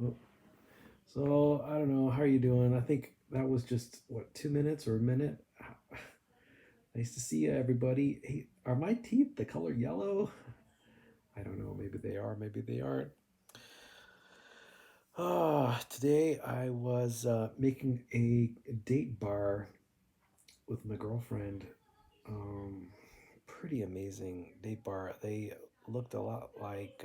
Oh, so I don't know. How are you doing? I think that was just what, 2 minutes or a minute. Nice to see you, everybody. Hey, are my teeth the color yellow? I don't know. Maybe they are. Maybe they aren't. Today I was making a date bar with my girlfriend. Um, Pretty amazing date bar. They looked a lot like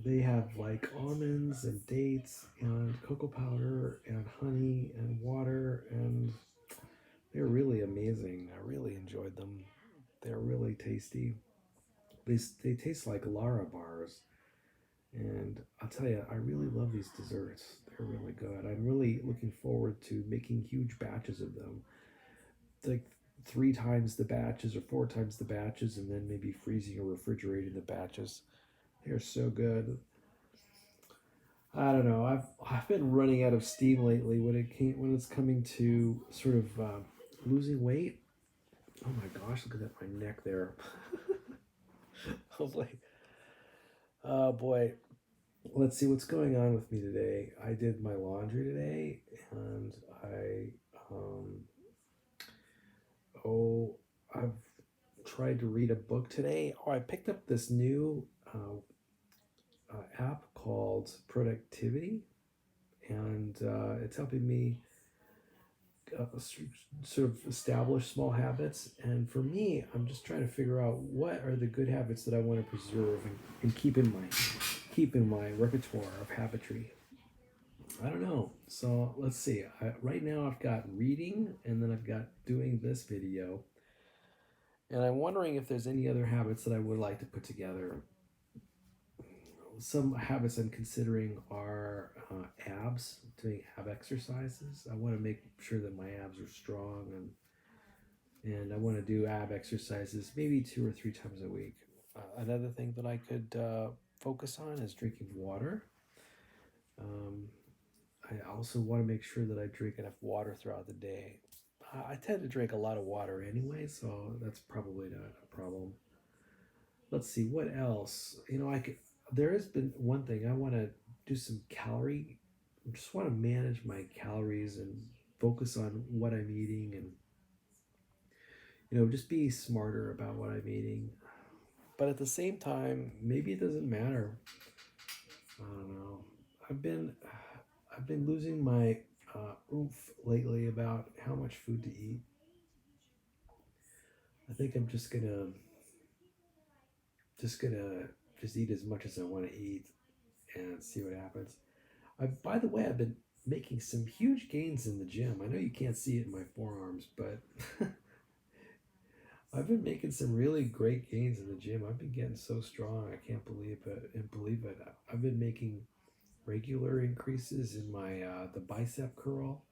they have like almonds and dates and cocoa powder and honey and water, and they're really amazing. I really enjoyed them. They're really tasty. They taste like Lara bars, and I'll tell you, I really love these desserts. They're really good. I'm really looking forward to making huge batches of them, like 3 times the batches or 4 times the batches, and then maybe freezing or refrigerating the batches. They're so good. I don't know. I've been running out of steam lately when it's coming to sort of losing weight. Oh my gosh, look at that my neck there. Hopefully, oh boy. Let's see what's going on with me today. I did my laundry today, and I um oh I've tried to read a book today. Oh, I picked up this new app called Productivity, and it's helping me sort of establish small habits. And for me, I'm just trying to figure out what are the good habits that I want to preserve and keep in my repertoire of habitry. I don't know. So let's see. Right now, I've got reading, and then I've got doing this video. And I'm wondering if there's any other habits that I would like to put together. Some habits I'm considering are abs, doing ab exercises. I want to make sure that my abs are strong, and I want to do ab exercises maybe 2 or 3 times a week. Another thing that I could focus on is drinking water. Um, I also want to make sure that I drink enough water throughout the day. I tend to drink a lot of water anyway, so that's probably not a problem. Let's see what else. I could. There has been one thing I want to do some calorie. I just want to manage my calories and focus on what I'm eating, and just be smarter about what I'm eating. But at the same time, maybe it doesn't matter. I don't know. I've been I've been losing my oomph lately about how much food to eat. I think I'm just gonna just eat as much as I want to eat and see what happens. By the way, I've been making some huge gains in the gym. I know you can't see it in my forearms, but I've been making some really great gains in the gym. I've been getting so strong. I can't believe it. And believe it. I've been making regular increases in my the bicep curl,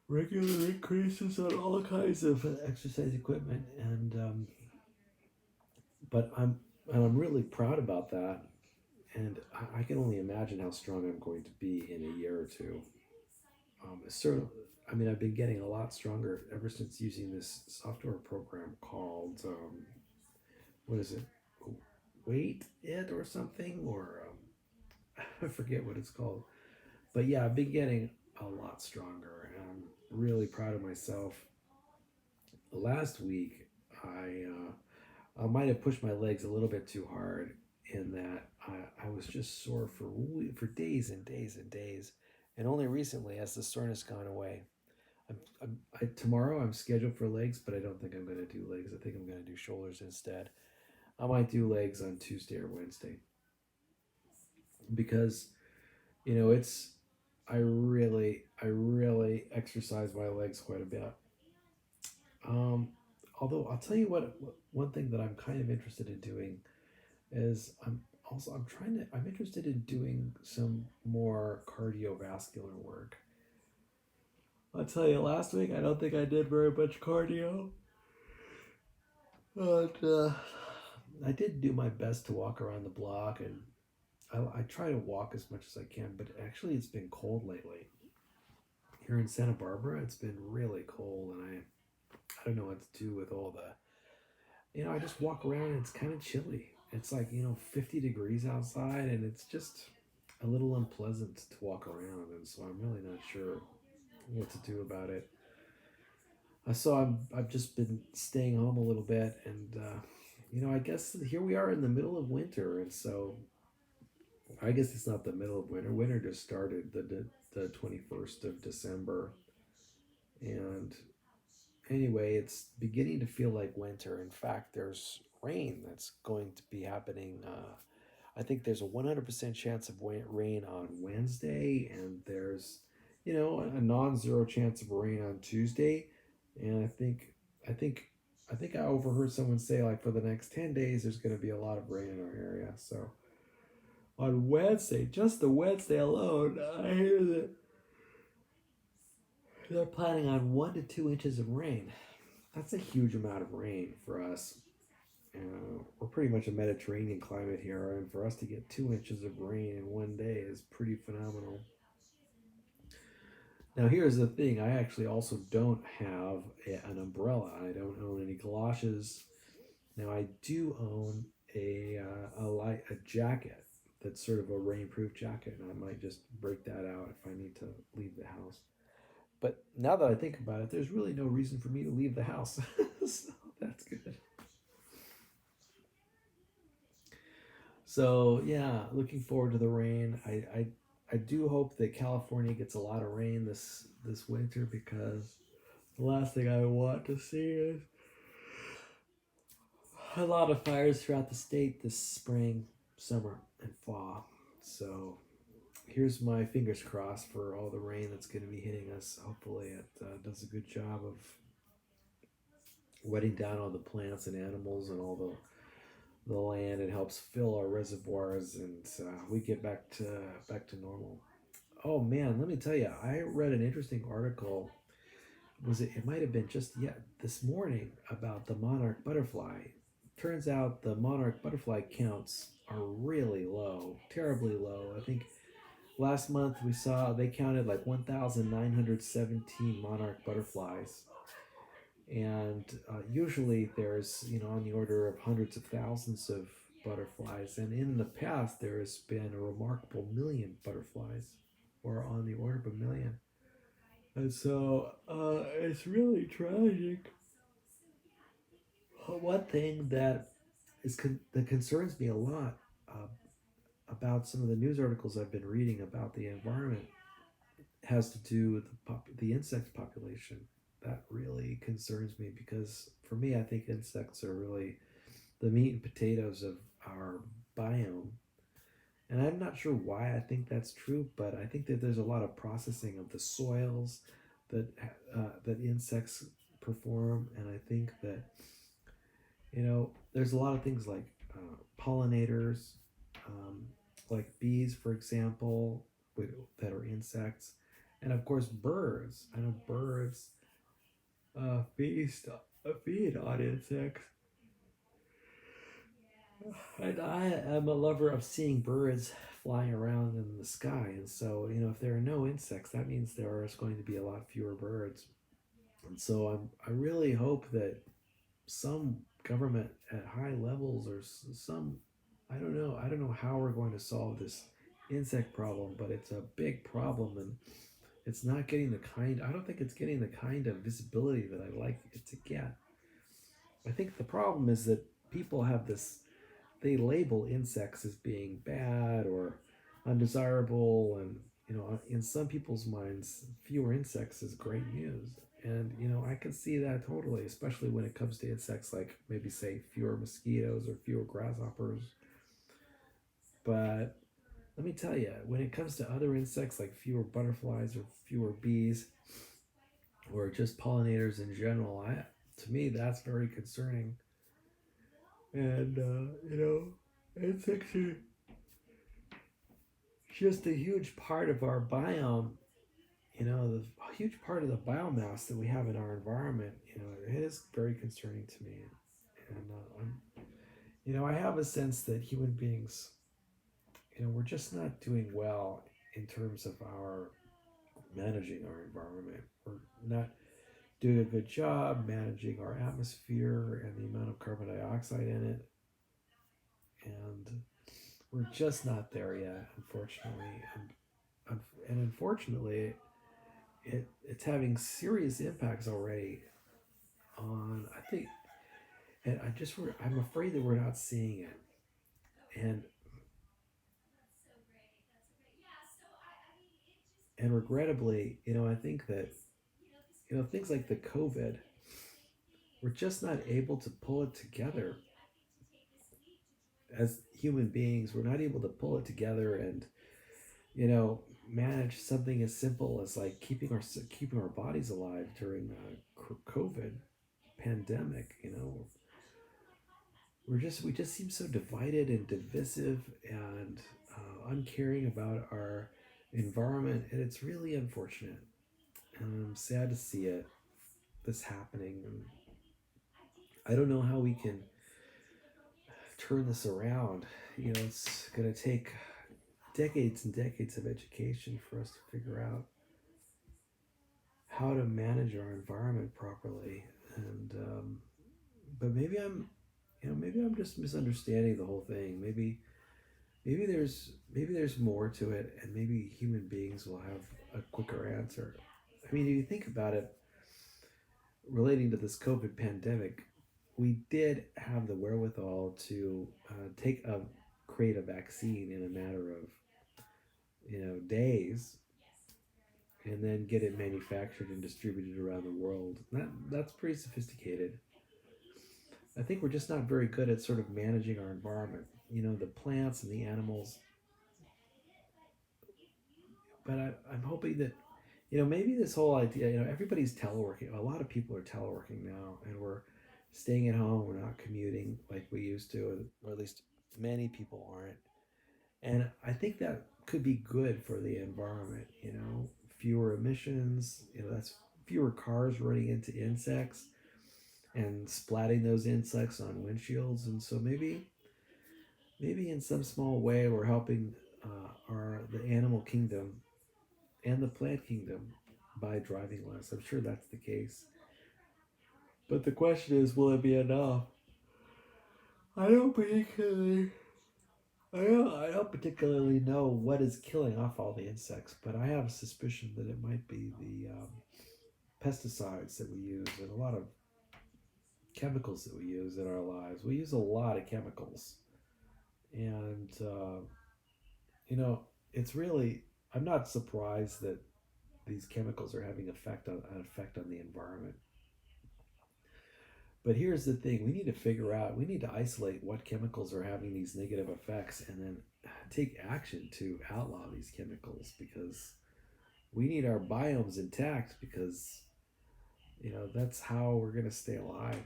regular increases on all kinds of exercise equipment, and I'm really proud about that. And I can only imagine how strong I'm going to be in a year or two. Certainly, I mean, I've been getting a lot stronger ever since using this software program called what is it? Wait It or something, or I forget what it's called. But yeah, I've been getting a lot stronger, and I'm really proud of myself. Last week, I might have pushed my legs a little bit too hard in that I was just sore for days and days and days, and only recently has the soreness gone away. Tomorrow I'm scheduled for legs, but I don't think I'm going to do legs. I think I'm going to do shoulders instead. I might do legs on Tuesday or Wednesday because it's I really exercise my legs quite a bit. Um, Although I'll tell you one thing that I'm kind of interested in doing is I'm interested in doing some more cardiovascular work. I'll tell you, last week I don't think I did very much cardio, but I did do my best to walk around the block, and I try to walk as much as I can. But actually, it's been cold lately here in Santa Barbara. It's been really cold, and I don't know what to do with all the. I just walk around and it's kind of chilly. It's like 50 degrees outside, and it's just a little unpleasant to walk around, and so I'm really not sure what to do about it. So I've just been staying home a little bit, and I guess here we are in the middle of winter, and so I guess it's not the middle of winter. Winter just started the 21st of December, and anyway, it's beginning to feel like winter. In fact, there's rain that's going to be happening. I think there's a 100% chance of rain on Wednesday, and there's, a non-zero chance of rain on Tuesday. And I think, I think I overheard someone say like for the next 10 days, there's going to be a lot of rain in our area. So on Wednesday, just the Wednesday alone, I hear that they're planning on 1 to 2 inches of rain. That's a huge amount of rain for us. We're pretty much a Mediterranean climate here, and for us to get 2 inches of rain in one day is pretty phenomenal. Now, here's the thing: I actually also don't have an umbrella. I don't own any galoshes. Now, I do own a jacket that's sort of a rainproof jacket, and I might just break that out if I need to leave the house. But now that I think about it, there's really no reason for me to leave the house, so that's good. So yeah, looking forward to the rain. I do hope that California gets a lot of rain this winter, because the last thing I want to see is a lot of fires throughout the state this spring, summer, and fall. So here's my fingers crossed for all the rain that's going to be hitting us. Hopefully, it does a good job of wetting down all the plants and animals and all the land. It helps fill our reservoirs, and we get back to normal. Oh man, let me tell you, I read an interesting article. It might have been just yet this morning about the monarch butterfly. Turns out the monarch butterfly counts are really low, terribly low. I think last month we saw they counted like 1,917 monarch butterflies, and usually there's on the order of hundreds of thousands of butterflies, and in the past there has been a remarkable million butterflies, or on the order of a million. And so it's really tragic. One thing that concerns me a lot about some of the news articles I've been reading about the environment has to do with the insect population. That really concerns me, because for me, I think insects are really the meat and potatoes of our biome. And I'm not sure why I think that's true, but I think that there's a lot of processing of the soils that that insects perform, and I think that there's a lot of things like pollinators, um, like bees, for example, that are insects, and of course birds. I know birds feed on insects, and I am a lover of seeing birds flying around in the sky. And so, if there are no insects, that means there is going to be a lot fewer birds. And so, I really hope that some government at high levels, or some, I don't know how we're going to solve this insect problem, but it's a big problem, and it's not getting I don't think it's getting the kind of visibility that I like it to get. I think the problem is that people have this, they label insects as being bad or undesirable, and in some people's minds fewer insects is great news. And I can see that totally, especially when it comes to insects like maybe say fewer mosquitoes or fewer grasshoppers. But let me tell you, when it comes to other insects like fewer butterflies or fewer bees or just pollinators in general, I to me that's very concerning. And insects are just a huge part of our biome. The huge part of the biomass that we have in our environment. It is very concerning to me, and I have a sense that human beings, we're just not doing well in terms of our managing our environment. We're not doing a good job managing our atmosphere and the amount of carbon dioxide in it. And we're just not there yet, unfortunately, and unfortunately, it's having serious impacts already on. I think, and I'm afraid that we're not seeing it, and regrettably, I think that things like the COVID, we're just not able to pull it together as human beings. We're not able to pull it together and manage something as simple as like keeping our bodies alive during COVID pandemic. We just seem so divided and divisive and uncaring about our environment, and it's really unfortunate. And I'm sad to see this happening. And I don't know how we can turn this around. It's going to take decades and decades of education for us to figure out how to manage our environment properly. And but maybe I'm just misunderstanding the whole thing. Maybe there's more to it, and maybe human beings will have a quicker answer. I mean, if you think about it, relating to this COVID pandemic, we did have the wherewithal to create a vaccine in a matter of days, and then get it manufactured and distributed around the world. That's pretty sophisticated. I think we're just not very good at sort of managing our environment. The plants and the animals. But I'm hoping that maybe this whole idea. Everybody's teleworking. A lot of people are teleworking now, and we're staying at home. We're not commuting like we used to, or at least many people aren't. And I think that could be good for the environment. Fewer emissions. That's fewer cars running into insects and splatting those insects on windshields. And so maybe in some small way we're helping our the animal kingdom and the plant kingdom by driving less. I'm sure that's the case. But the question is, will it be enough? I don't particularly. I don't particularly know what is killing off all the insects, but I have a suspicion that it might be the pesticides that we use and a lot of chemicals that we use in our lives. We use a lot of chemicals, and you know, it's really. I'm not surprised that these chemicals are having an effect on the environment. But here's the thing: we need to isolate what chemicals are having these negative effects, and then take action to outlaw these chemicals, because we need our biomes intact, because that's how we're going to stay alive.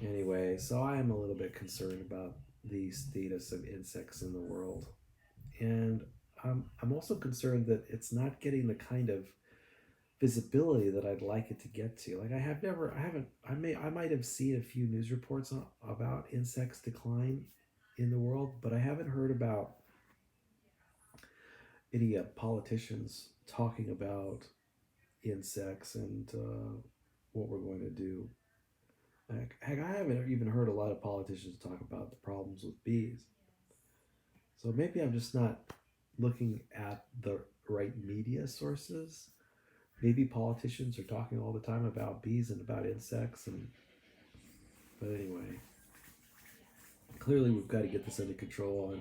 Anyway, so I am a little bit concerned about the status of insects in the world, and I'm also concerned that it's not getting the kind of visibility that I'd like it to get to. Like I haven't, I might have seen a few news reports about insects decline in the world, but I haven't heard about any politicians talking about insects and what we're going to do. Heck, I haven't even heard a lot of politicians talk about the problems with bees. So maybe I'm just not looking at the right media sources. Maybe politicians are talking all the time about bees and about insects, and but anyway, clearly we've got to get this under control,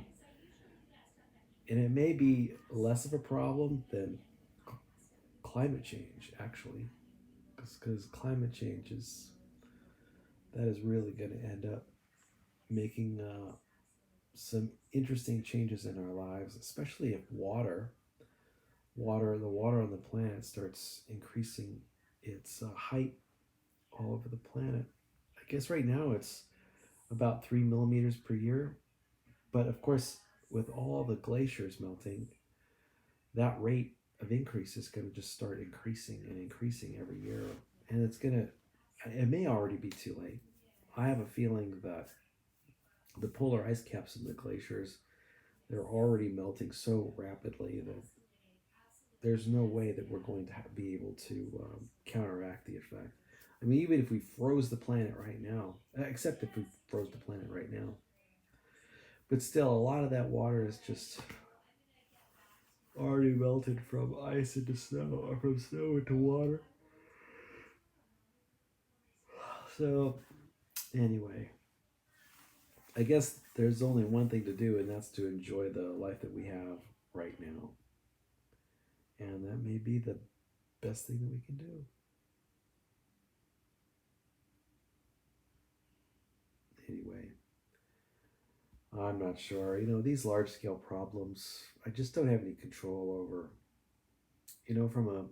and it may be less of a problem than climate change, actually, because climate change is really going to end up making some interesting changes in our lives, especially if the water on the planet starts increasing its height all over the planet. I guess right now it's about 3 millimeters per year, but of course, with all the glaciers melting, that rate of increase is going to just start increasing and increasing every year, and it may already be too late. I have a feeling that the polar ice caps in the glaciers, they're already melting so rapidly that there's no way that we're going to be able to counteract the effect. I mean, even if we froze the planet right now, except if we froze the planet right now. But still, a lot of that water is just already melted from ice into snow, or from snow into water. So, anyway, I guess there's only one thing to do, and that's to enjoy the life that we have right now. And that may be the best thing that we can do. Anyway, I'm not sure. These large scale problems, I just don't have any control over. From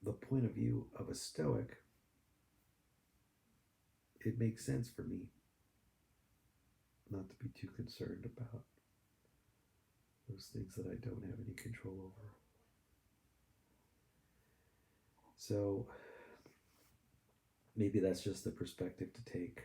the point of view of a Stoic, it makes sense for me not to be too concerned about those things that I don't have any control over. So maybe that's just the perspective to take.